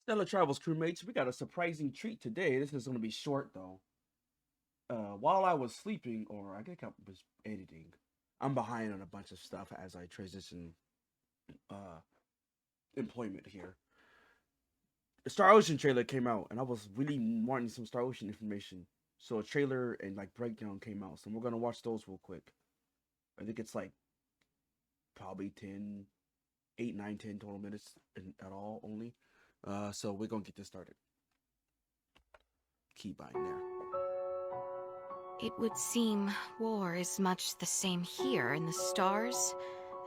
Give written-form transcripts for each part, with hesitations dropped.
Stellar Travels crewmates, we got a surprising treat today. This is going to be short though. While I was sleeping, or I think I was editing, I'm behind on a bunch of stuff as I transition uh, employment here. The Star Ocean trailer came out, and I was really wanting some Star Ocean information. So a trailer and like breakdown came out, so we're gonna watch those real quick. I think it's like probably 10, 8, 9, 10 total minutes at all only. So we're gonna get this started. Keybind there. It would seem war is much the same here in the stars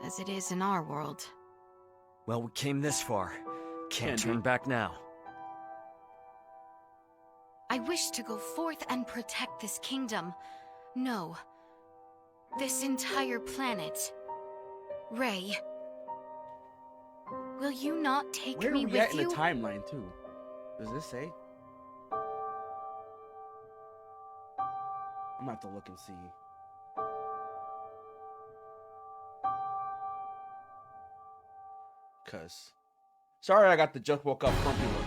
as it is in our world. Well, we came this far. Can't Candy. turn back now. I wish to go forth and protect this kingdom. No. This entire planet. Ray. Will you not take Where are me we with at in you? the timeline too? Does this say? I'm gonna have to look and see. Cause sorry I got the just woke up grumpy look.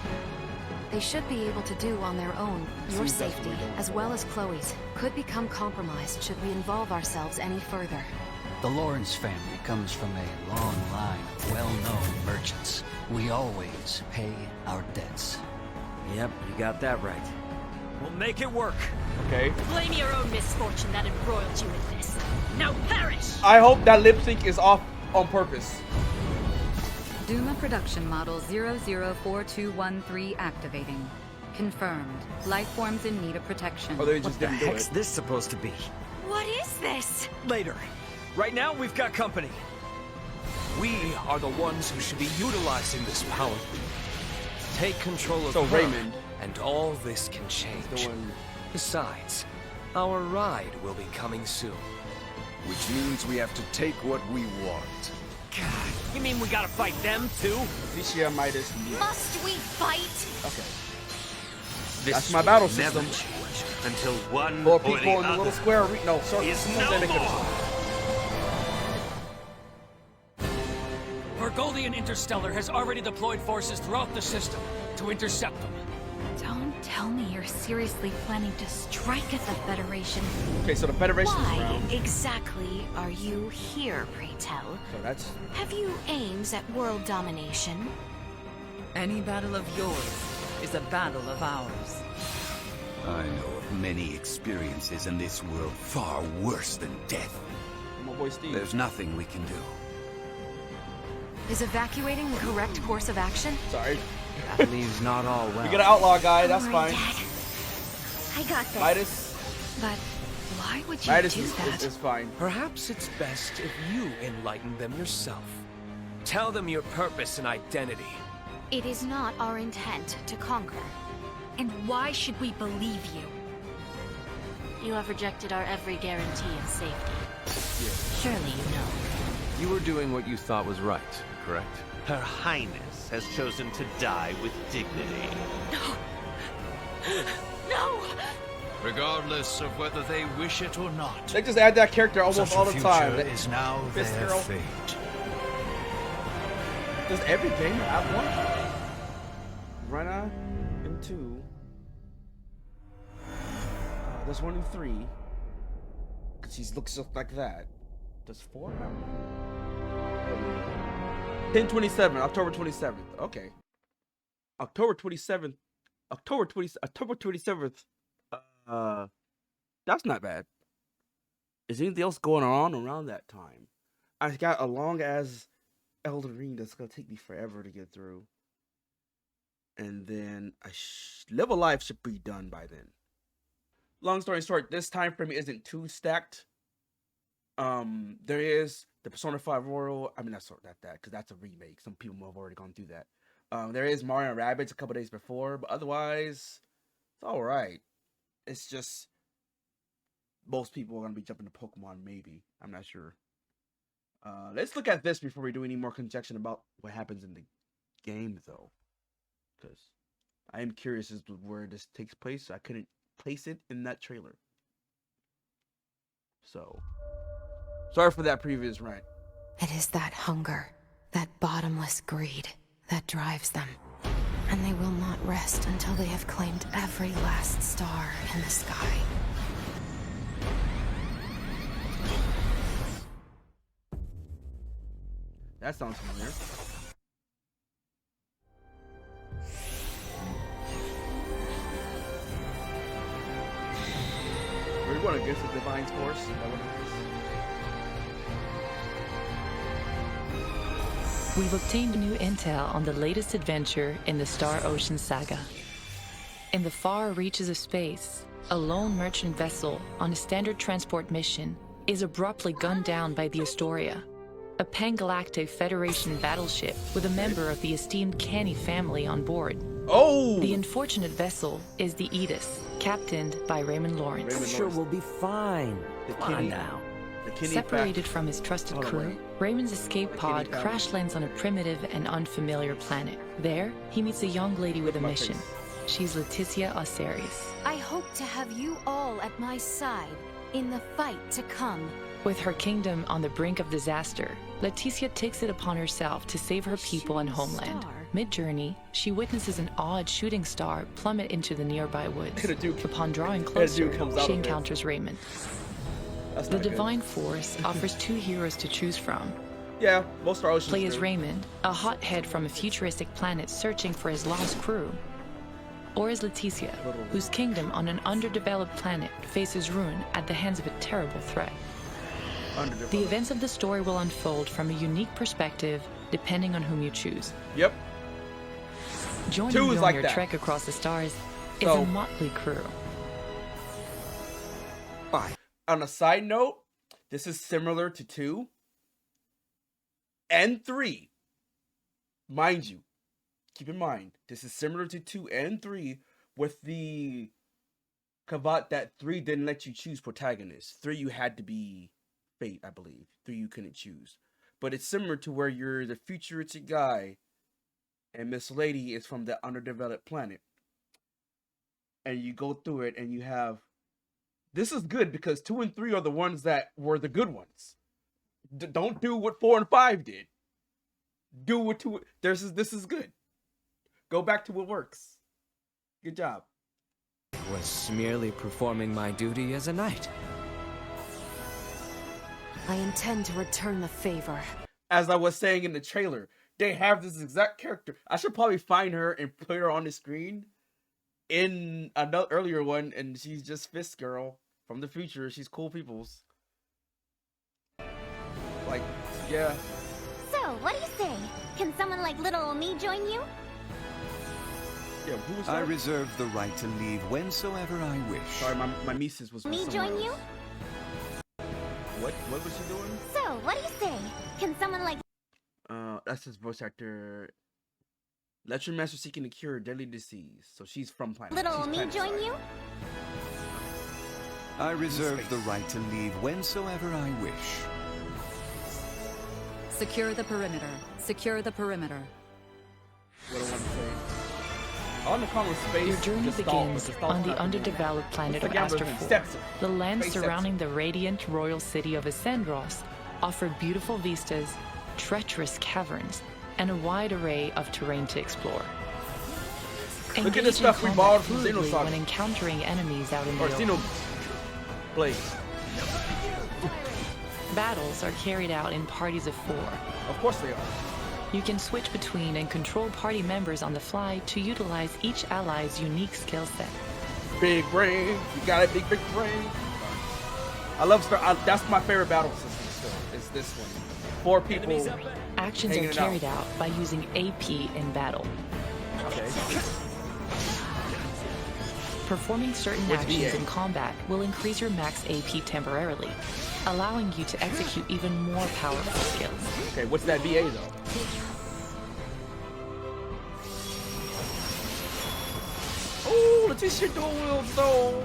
They should be able to do on their own. Your Seems that's safety, what we do. as well as Chloe's, could become compromised should we involve ourselves any further. The Lawrence family comes from a long line of well-known merchants. We always pay our debts. Yep, you got that right. We'll make it work. Okay. Blame your own misfortune that embroiled you in this. Now perish! I hope that lip sync is off on purpose. Duma production model 004213 activating. Confirmed. Life forms in need of protection. Or they What just the didn't do heck's it. this supposed to be? What is this? Later. Right now, we've got company. We are the ones who should be utilizing this power. Take control of So her, Raymond and all this can The change. one. Besides, our ride will be coming soon. Which means we have to take what we want. God, you mean we gotta fight them too? Alicia Midas. Must we fight? Okay. This That's my will battle never system. change until one Or or people the in the other little square. No, sorry. is someone's no dedicated. more. Bergoldian Interstellar has already deployed forces throughout the system to intercept them. Don't tell me you're seriously planning to strike at the Federation. Okay, so the Federation's Why around. exactly are you here, pray tell? So that's Have you aims at world domination? Any battle of yours is a battle of ours. I know of many experiences in this world far worse than death. my boy Steve. There's nothing we can do. Is evacuating the correct course of action? Sorry. That leaves not all well. We get an outlaw guy. That's All right, fine. Dad. I got this. Midas. But why would you Midas do that? is fine. Perhaps it's best if you enlighten them yourself. Tell them your purpose and identity. It is not our intent to conquer. And why should we believe you? You have rejected our every guarantee of safety. Surely you know. You were doing what you thought was right, correct? Her Highness has chosen to die with dignity. No! Regardless of whether they wish it or not, They just add that character almost such a all the time. future is now Fist their Arrow. fate. Does every game have one? Rena and 2. There's 1 and 3. Cause she looks just like that. Does 4 have one? 10/27, October 27th. Okay. October 27th. October 27th. That's not bad. Is anything else going on around that time? I got a long as Elden Ring that's gonna take me forever to get through, and then Live Alive should be done by then. Long story short, this time frame isn't too stacked. There is the Persona 5 Royal. I mean, that's not that because that's a remake. Some people have already gone through that. There is Mario and Rabbids a couple days before, but otherwise, it's all right. It's just most people are gonna be jumping to Pokemon. Maybe, I'm not sure. Let's look at this before we do any more conjecture about what happens in the game, though, because I am curious as to where this takes place. I couldn't place it in that trailer, so sorry for that previous rant. It is that hunger, that bottomless greed, that drives them. And they will not rest until they have claimed every last star in the sky. That sounds familiar. We're going against the Divine Force. Is that what it is? We've obtained new intel on the latest adventure in the Star Ocean saga. In the far reaches of space, a lone merchant vessel on a standard transport mission is abruptly gunned down by the Astoria, a pan-galactic Federation battleship with a member of the esteemed Canny family on board. Oh! The unfortunate vessel is the Edith, captained by Raymond Lawrence. I'm sure we'll be fine. Come on now. Separated from his trusted crew, Raymond's escape pod crash lands on a primitive and unfamiliar planet. There, he meets a young lady with a mission. She's Leticia Osarius. I hope to have you all at my side in the fight to come. With her kingdom on the brink of disaster, Leticia takes it upon herself to save her people and homeland. Mid-journey, she witnesses an odd shooting star plummet into the nearby woods. Upon drawing closer, she encounters Raymond. The Divine Force offers two heroes to choose from. Yeah, most Star Oceans Play as Raymond, a hothead from a futuristic planet searching for his lost crew. Or as Leticia, whose kingdom on an underdeveloped planet faces ruin at the hands of a terrible threat. The events of the story will unfold from a unique perspective depending on whom you choose. Yep. Joining you on your trek across the stars is a motley crew. On a side note, this is similar to 2 and 3. Mind you, keep in mind, this is similar to 2 and 3 with the caveat that 3 didn't let you choose protagonists. 3 you had to be fate, I believe. 3 you couldn't choose. But it's similar to where you're the futuristic guy and Miss Lady is from the underdeveloped planet. And you go through it and you have... This is good because 2 and 3 are the ones that were the good ones. Don't do what 4 and 5 did. Do what 2... This is good. Go back to what works. Good job. Was merely performing my duty as a knight. I intend to return the favor. As I was saying in the trailer, they have this exact character. I should probably find her and put her on the screen in another earlier one, and she's just Fist Girl from the future. She's cool peoples. Like, yeah. So, what do you say? Can someone like little old me join you? Yeah, who was I that? reserve the right to leave whensoever I wish. Sorry, my nieces was Me join you? What was she doing? So, what do you say? Can someone like... That's his voice actor. Lecture Master seeking to cure a deadly disease. So she's from planet. Little old me join you? I reserve the right to leave whensoever I wish. Secure the perimeter. Secure the perimeter. What do I want to say? On the common space, your journey begins on the underdeveloped planet of Astor 4. The lands surrounding the radiant royal city of Ascendros offer beautiful vistas, treacherous caverns, and a wide array of terrain to explore. Look at the stuff we borrowed from Xenosaga. When encountering enemies out in the open. Blade. Battles are carried out in parties of 4. Of course they are. You can switch between and control party members on the fly to utilize each ally's unique skill set. Big brain, you got a big brain. I love Star. That's my favorite battle system still. Is this one? 4 people. Actions are carried out by using AP in battle. Okay. Performing certain actions in combat will increase your max AP temporarily, allowing you to execute even more powerful skills. Okay, what's that VA though? Oh, Leticia dual wields though.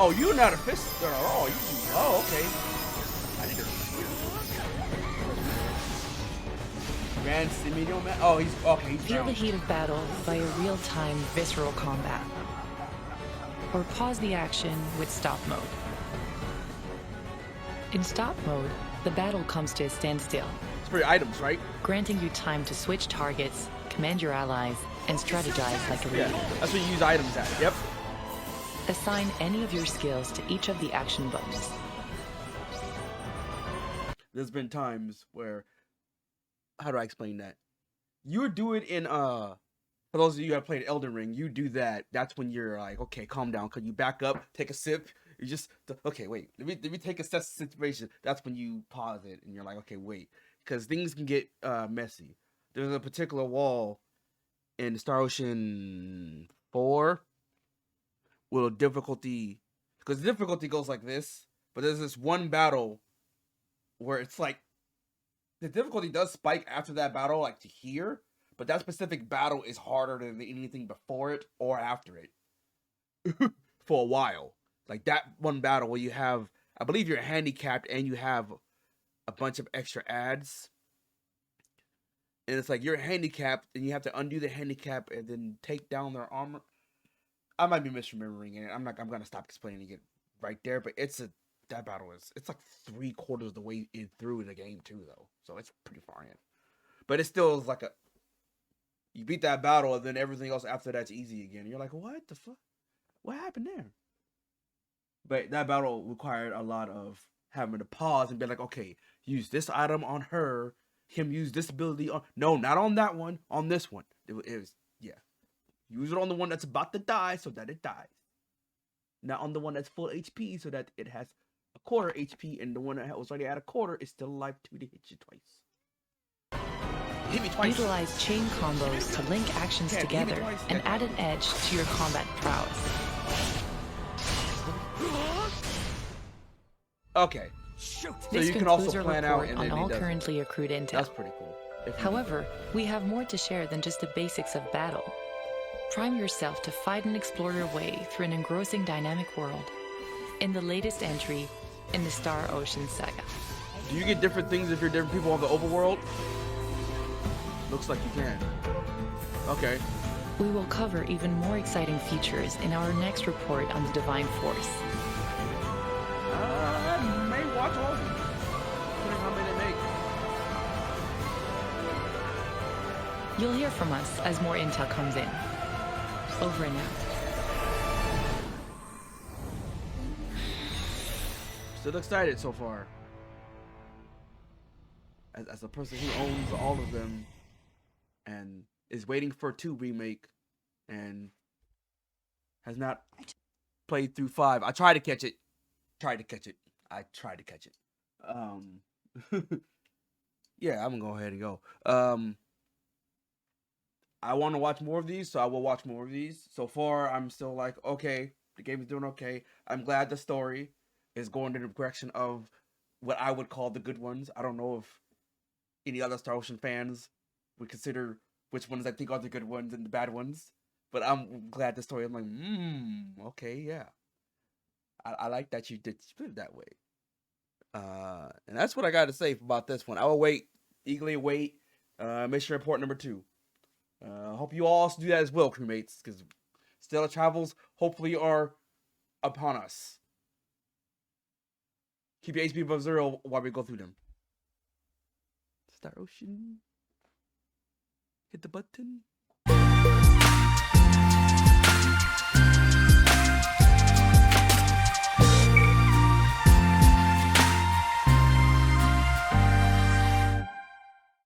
Oh, you're not a fist girl at all. Oh, okay. I need to. Grand Simeon man. Oh, he's okay. Feel the heat of battle by a real-time visceral combat. Or pause the action with stop mode. In stop mode, The battle comes to a standstill. It's for your items, right? Granting you time to switch targets, command your allies, and strategize like a leader. Yeah, that's what you use items at. Yep. Assign any of your skills to each of the action buttons. There's been times where, how do I explain that? You would do it in for those of you who have played Elden Ring, you do that. That's when you're like, okay, calm down. Cause you back up, take a sip. You just okay, wait. Let me take a assess the situation. That's when you pause it and you're like, okay, wait, because things can get messy. There's a particular wall in Star Ocean 4 with difficulty, because the difficulty goes like this. But there's this one battle where it's like the difficulty does spike after that battle, like to here, but that specific battle is harder than anything before it or after it for a while. Like that one battle where you have, I believe you're handicapped and you have a bunch of extra ads. And it's like you're handicapped and you have to undo the handicap and then take down their armor. I might be misremembering it. I'm gonna stop explaining it right there, but that battle it's like 3/4 of the way through the game too, though, so it's pretty far in. But it still is like you beat that battle and then everything else after that's easy again. You're like, what the fuck? What happened there? But that battle required a lot of having to pause and be like, okay, use this item on her, him use this ability on no, not on that one, on this one. It was yeah. Use it on the one that's about to die so that it dies. Not on the one that's full HP so that it has a quarter HP, and the one that was already at a quarter is still alive to hit you twice. Hit me twice. Utilize chain combos to link actions together and add an edge to your combat prowess. Okay. So This you can also concludes our plan out report and on all then currently accrued intel. That's pretty cool. However, we have more to share than just the basics of battle. Prime yourself to fight and explore your way through an engrossing dynamic world in the latest entry in the Star Ocean saga. Do you get different things if you're different people on the overworld? Looks like you can. Okay. We will cover even more exciting features in our next report on the Divine Force. I may watch all of them, depending how many they make. You'll hear from us as more intel comes in. Over and out. Still excited so far. As a person who owns all of them and is waiting for 2 remake and has not played through 5. I tried to catch it. I tried to catch it. Yeah, I'm gonna go ahead and go. I want to watch more of these, so I will watch more of these. So far, I'm still like, okay, the game is doing okay. I'm glad the story is going in the direction of what I would call the good ones. I don't know if any other Star Ocean fans would consider which ones I think are the good ones and the bad ones. But I'm glad the story. I'm like, okay, yeah. I like that you did split it that way. And that's what I got to say about this one. I will eagerly wait. Mission report number 2. Hope you all do that as well, crewmates, because Stellar Travels hopefully are upon us. Keep your HP above 0 while we go through them. Star Ocean. Hit the button.